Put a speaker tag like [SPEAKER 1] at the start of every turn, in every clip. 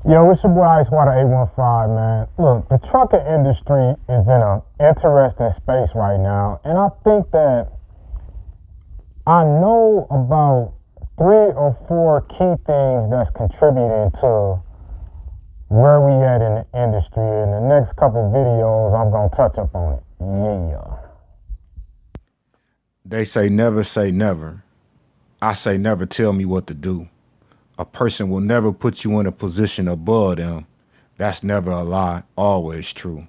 [SPEAKER 1] Yo, it's your boy Ice Water 815, man. Look, the trucking industry is in an interesting space right now, and I think that I know about 3 or 4 key things that's contributing to where we at in the industry. In the next couple videos, I'm gonna touch up on it. Yeah.
[SPEAKER 2] They say never. I say never tell me what to do. A person will never put you in a position above them. That's never a lie, always true.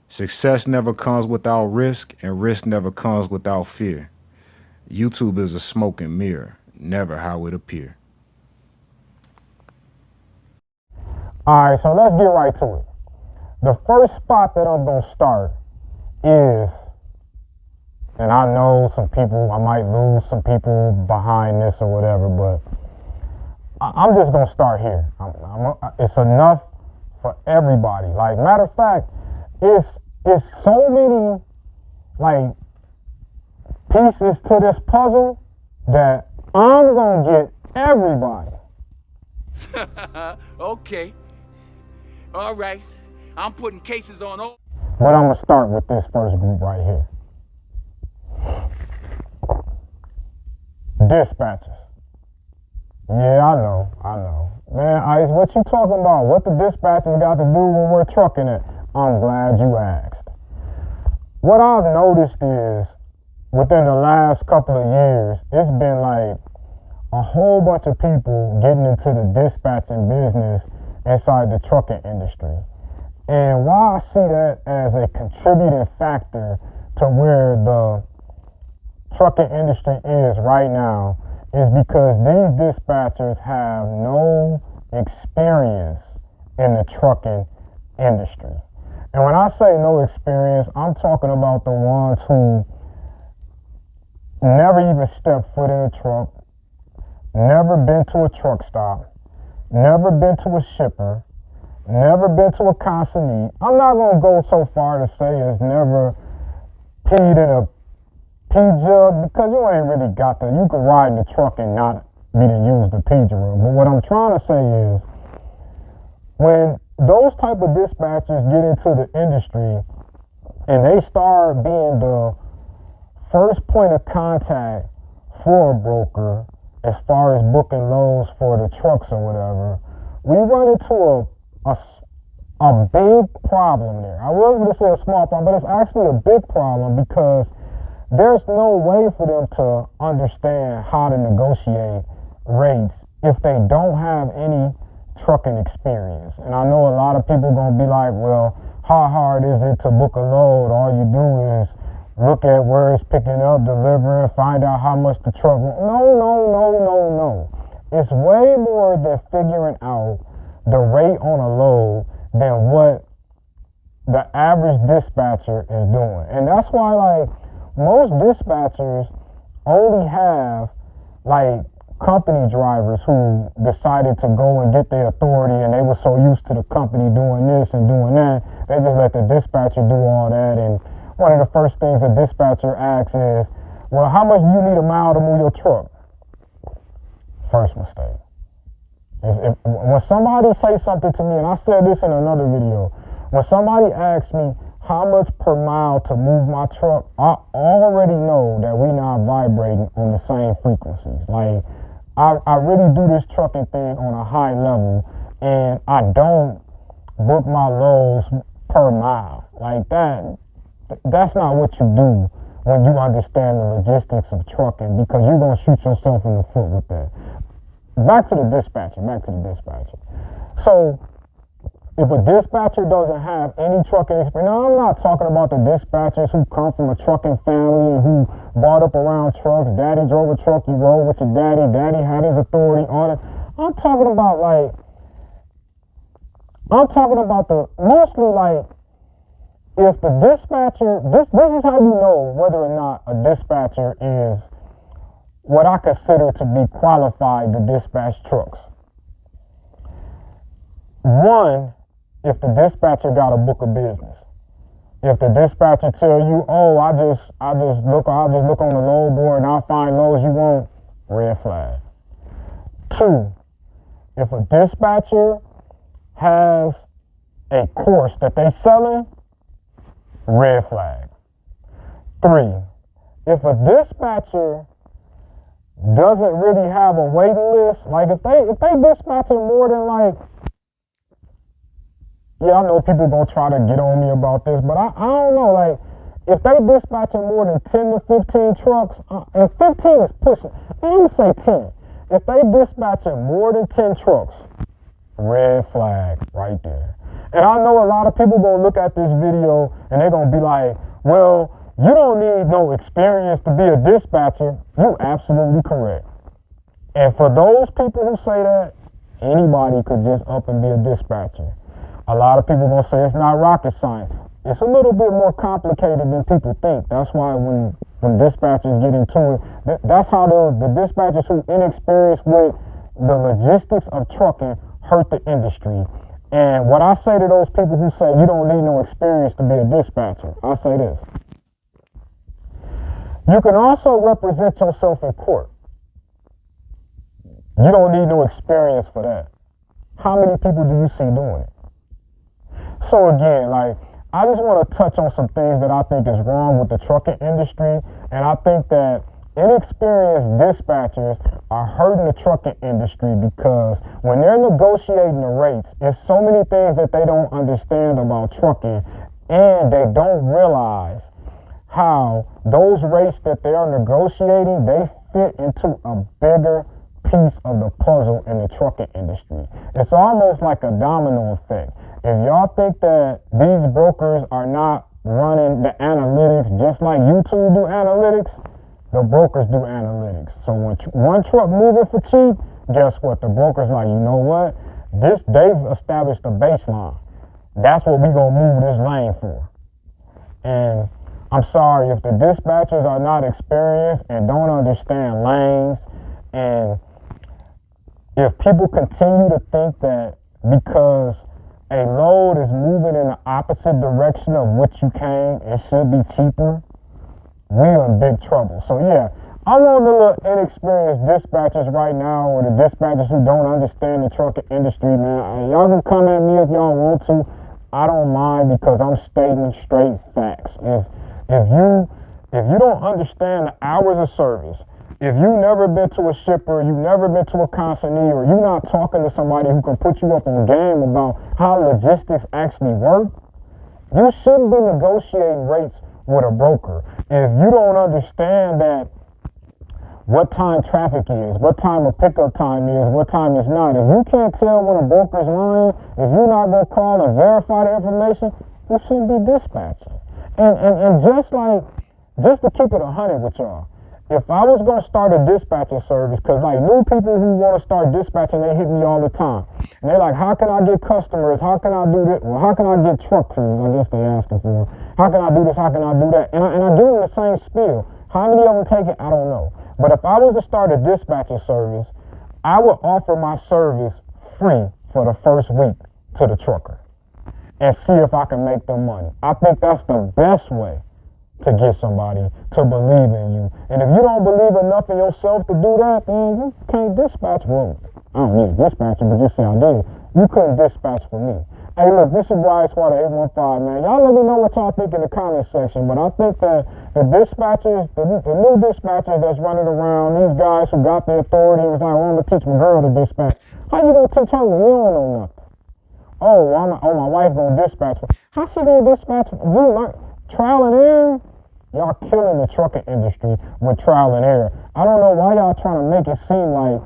[SPEAKER 2] Success never comes without risk, and risk never comes without fear. YouTube is a smoke and mirror, never how it appear.
[SPEAKER 1] Alright, so let's get right to it. The first spot that I'm gonna start is, and I know some people, I might lose some people behind this or whatever, but I'm just gonna start here. It's enough for everybody. Like, matter of fact, it's so many like pieces to this puzzle that I'm gonna get everybody.
[SPEAKER 3] Okay. All right. I'm putting cases on all.
[SPEAKER 1] But I'm gonna start with this first group right here. Dispatchers. Yeah, I know. Man, Ice, what you talking about? What the dispatchers got to do when we're trucking it? I'm glad you asked. What I've noticed is, within the last couple of years, it's been like a whole bunch of people getting into the dispatching business inside the trucking industry. And why I see that as a contributing factor to where the trucking industry is right now is because these dispatchers have no experience in the trucking industry. And when I say no experience, I'm talking about the ones who never even stepped foot in a truck, never been to a truck stop, never been to a shipper, never been to a consignee. I'm not going to go so far to say it's never peed in a pee jug, because you ain't really got that. You can ride in the truck and not be to use the pee jug. But what I'm trying to say is, when those type of dispatchers get into the industry and they start being the first point of contact for a broker as far as booking loads for the trucks or whatever, we run into a big problem there. I was going to say a small problem, but it's actually a big problem, because there's no way for them to understand how to negotiate rates if they don't have any trucking experience. And I know a lot of people going to be like, well, how hard is it to book a load? All you do is look at where it's picking up, delivering, find out how much the truck. No. It's way more than figuring out the rate on a load than what the average dispatcher is doing. And that's why, like, most dispatchers only have like company drivers who decided to go and get their authority, and they were so used to the company doing this and doing that, they just let the dispatcher do all that. And one of the first things a dispatcher asks is, well, how much do you need a mile to move your truck? First mistake. When somebody says something to me, and I said this in another video, when somebody asks me how much per mile to move my truck, I already know that we're not vibrating on the same frequencies. Like, I really do this trucking thing on a high level, and I don't book my loads per mile. Like, that's not what you do when you understand the logistics of trucking, because you're going to shoot yourself in the foot with that. Back to the dispatcher. So, if a dispatcher doesn't have any trucking experience, now I'm not talking about the dispatchers who come from a trucking family and who brought up around trucks. Daddy drove a truck, you rode with your daddy, daddy had his authority on it. I'm talking about the, mostly like, if the dispatcher, this is how you know whether or not a dispatcher is what I consider to be qualified to dispatch trucks. One, if the dispatcher got a book of business. If the dispatcher tell you, oh, I just look on the load board and I'll find loads you want, red flag. Two, if a dispatcher has a course that they selling, red flag. 3, if a dispatcher doesn't really have a waiting list, like if they dispatching more than like, yeah, I know people gonna try to get on me about this, but I don't know, like if they dispatching more than 10 to 15 trucks, and 15 is pushing, I'm gonna say 10. If they dispatching more than 10 trucks, red flag right there. And I know a lot of people gonna look at this video and they're gonna be like, well, you don't need no experience to be a dispatcher. You absolutely correct. And for those people who say that, anybody could just up and be a dispatcher. A lot of people gonna say it's not rocket science. It's a little bit more complicated than people think. That's why when dispatchers get into it, that's how the dispatchers who inexperienced with the logistics of trucking hurt the industry. And what I say to those people who say you don't need no experience to be a dispatcher, I say this. You can also represent yourself in court. You don't need no experience for that. How many people do you see doing it? So again, like, I just want to touch on some things that I think is wrong with the trucking industry. And I think that inexperienced dispatchers are hurting the trucking industry because when they're negotiating the rates, there's so many things that they don't understand about trucking, and they don't realize how those rates that they are negotiating, they fit into a bigger piece of the puzzle in the trucking industry. It's almost like a domino effect. If y'all think that these brokers are not running the analytics just like YouTube do analytics, the brokers do analytics. So when one truck moving for cheap, guess what? The broker's like, you know what? They've established a baseline. That's what we gonna move this lane for. And I'm sorry, if the dispatchers are not experienced and don't understand lanes, and if people continue to think that because a load is moving in the opposite direction of what you came, it should be cheaper, we're in big trouble. So yeah, I want the little inexperienced dispatchers right now, or the dispatchers who don't understand the trucking industry, man. Y'all can come at me if y'all want to. I don't mind, because I'm stating straight facts. If you don't understand the hours of service, if you've never been to a shipper, you've never been to a consignee, or you're not talking to somebody who can put you up on game about how logistics actually work, you shouldn't be negotiating rates with a broker. If you don't understand that what time traffic is, what time a pickup time is, what time it's not, if you can't tell when a broker's lying, if you're not going to call and verify the information, you shouldn't be dispatching. And just to keep it 100 with y'all, if I was going to start a dispatching service, because like new people who want to start dispatching, they hit me all the time. And they're like, how can I get customers? How can I do this? Well, how can I get truck crews? I guess they're asking for. How can I do this? How can I do that? And I give them the same spiel. How many of them take it? I don't know. But if I was to start a dispatching service, I would offer my service free for the first week to the trucker and see if I can make them money. I think that's the best way to get somebody to believe in you. And if you don't believe enough in yourself to do that, then you can't dispatch. Well, I don't need a dispatcher, but just say I did. You couldn't dispatch for me. Hey, look, this is Brian Swatter 815, man. Y'all let me know what y'all think in the comment section. But I think that the dispatchers, the new dispatchers that's running around, these guys who got the authority and was like, well, I'm going to teach my girl to dispatch. How you going to teach her when you don't know nothing? My wife going to dispatch. How she going to dispatch? You learn trial and error? Y'all killing the trucking industry with trial and error. I don't know why y'all trying to make it seem like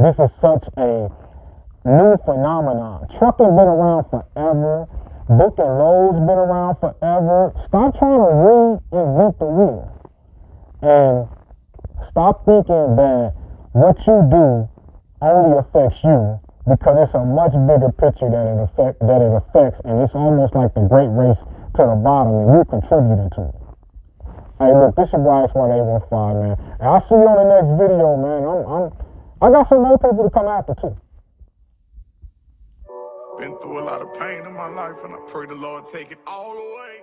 [SPEAKER 1] this is such a new phenomenon. Trucking been around forever. Booking loads been around forever. Stop trying to reinvent the wheel. And stop thinking that what you do only affects you, because it's a much bigger picture that it affects, and it's almost like the great race to the bottom, and you contributing to it. Hey, look, this is Brian Swatter 815, man. And I'll see you on the next video, man. I got some more people to come after, too.
[SPEAKER 4] Been through a lot of pain in my life, and I pray the Lord take it all away.